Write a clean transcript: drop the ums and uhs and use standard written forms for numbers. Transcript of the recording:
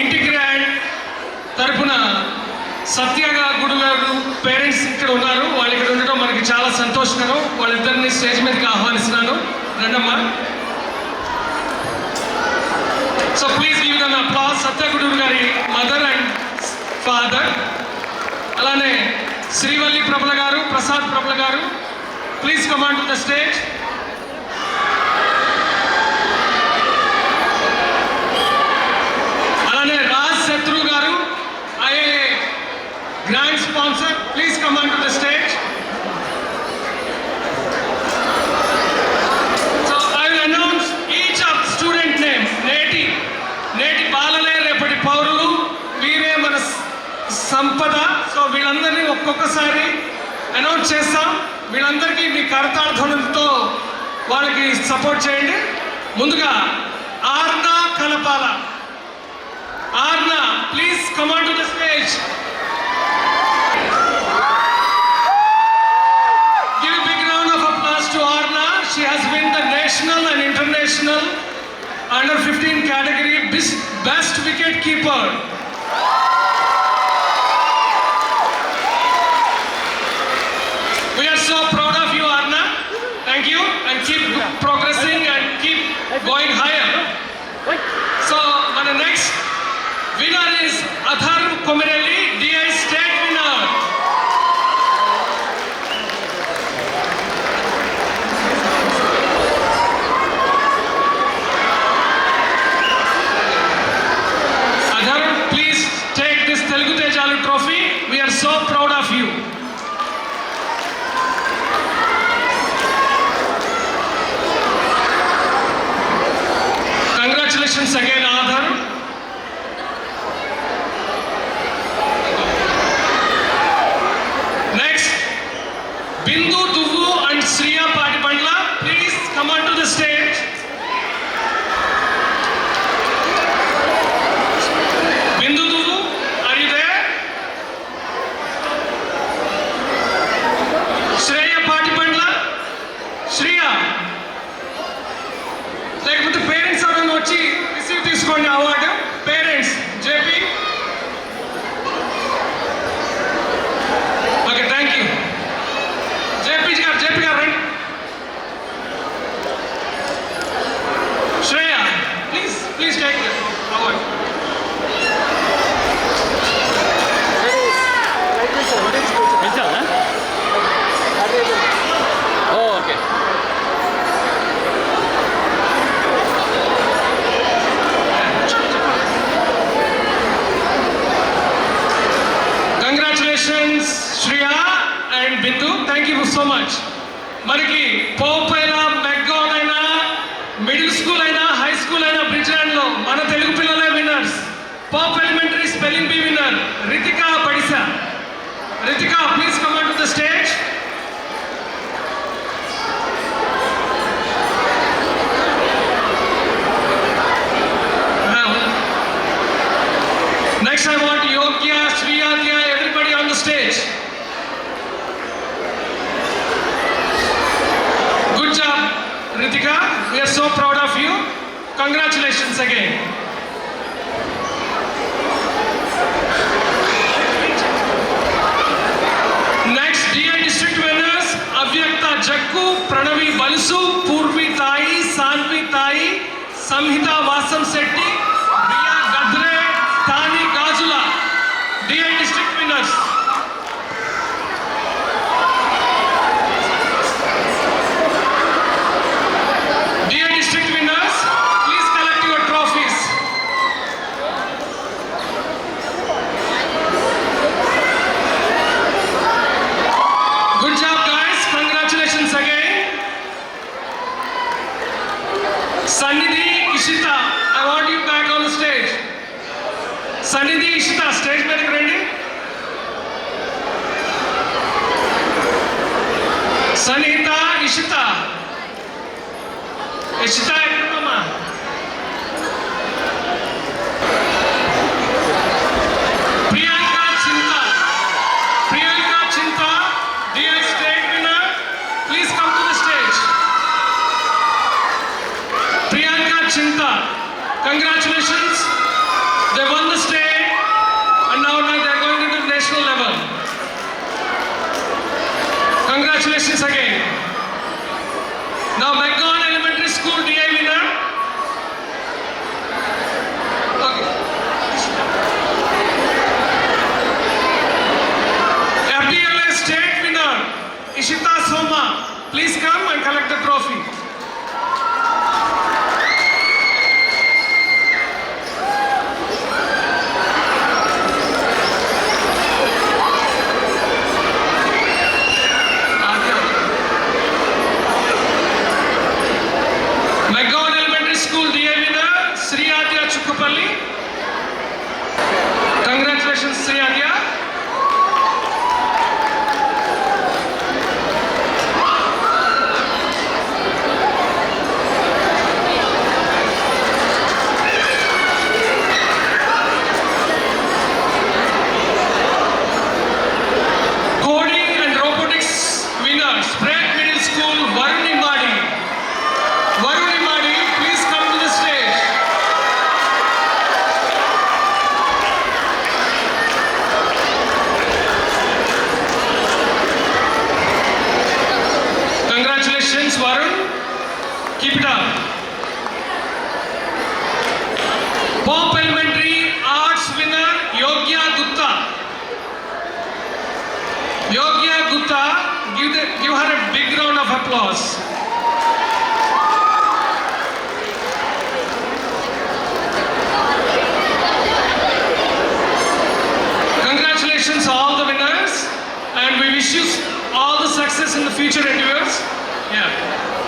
ఇంటి గ్రాండ్ తరపున సత్య గుడు గారు పేరెంట్స్ ఇక్కడ ఉన్నారు. వాళ్ళు ఇక్కడ ఉండటం మనకి చాలా సంతోషకరం. వాళ్ళిద్దరిని స్టేజ్ మీదకి ఆహ్వానిస్తున్నాను. రండమ్మా. So please give them applause. Satya గుడు గారి మదర్ అండ్ ఫాదర్. అలానే శ్రీవల్లి ప్రబల గారు, ప్రసాద్ ప్రబల గారు, please come on to the stage. అలానే రాజ్ శత్రు గారు, IAA grand sponsor, please come on to the stage. So I will announce each of student name. నేటి బాలలే రేపటి పౌరులు, వీరే మన సంపద. సో వీళ్ళందరినీ ఒక్కొక్కసారి అనౌన్స్ చేస్తాం. వీళ్ళందరికీ మీ కరతాళధ్వనులతో వాళ్ళకి సపోర్ట్ చేయండి. ముందుగా Arna Kalapala. Arna, please come on to the stage. Give a big round of applause to Arna. She has won the national and international under 15 category best wicket keeper. We are so proud of you, Arna. Thank you, and keep progressing and keep going higher. So, our next winner is Adhar Komirelli, DI state winner. Adhar, please take this Telugu Tejalu trophy. We are so proud of you. Congratulations again, Adhar. Next, Bindu Duvu and Sriya Patipandla, please come on to the stage. Bindu Duvu, are you there? Shreya Patipandla, Shreya. లేకపోతే parents ఎవరైనా వచ్చి receive తీసుకోండి award. Parents JP. Okay, thank you. JP garu రండి. Shreya, please take the award. Okay. Congratulations Shriya and Bindu, thank you so much. మనకి Pope అయినా, Megan అయినా, middle school అయినా, high school అయినా బ్రిడ్జ్లాండ్లో మన తెలుగు పిల్లలే winners. Pope elementary spelling bee winner Ritika Padisa. Ritika, please come on to the stage. Next I want Yogya, Sriyadya, everybody on the stage. Good job, Ritika. We are so proud of you. Congratulations again. Next, DI district winners, Avyakta Jakku, Pranavi Balsu, Purvi Tai, Sanvi Tai, Samhita Vasam Setti, Riya Gadre, Tani Gajula, DI district winners. DI district winners, please collect your trophies. Good job guys, congratulations again. Sannidhi Ishita, I want you back on the stage. Sannidhi Ishita, stage మీదకి రండి. సన్నిహిత ఇషిత. ఇషిత ఎక్కడమ్మా? ప్రియాంక చింత. ప్రియాంక చింత, DI state winner, please come to the stage. Priyanka Chinta, congratulations. They won the Congratulations again. Now Megon Elementary School DI winner. Okay. FDLA State winner Ishita Soma. Please come and collect the trophy. Megon Elementary School DI winner Sri Adya Chukkapalli. Congratulations, Sri Adya. Coding and robotics winner Sprague Middle School Varun Imadi. Varun Imadi, please come to the stage. Congratulations, Varun. Keep it up. Pope Elementary Arts winner Yogya Gupta. Yogya Gupta, give her a big round of applause. Congratulations all the winners, and we wish you all the success in the future.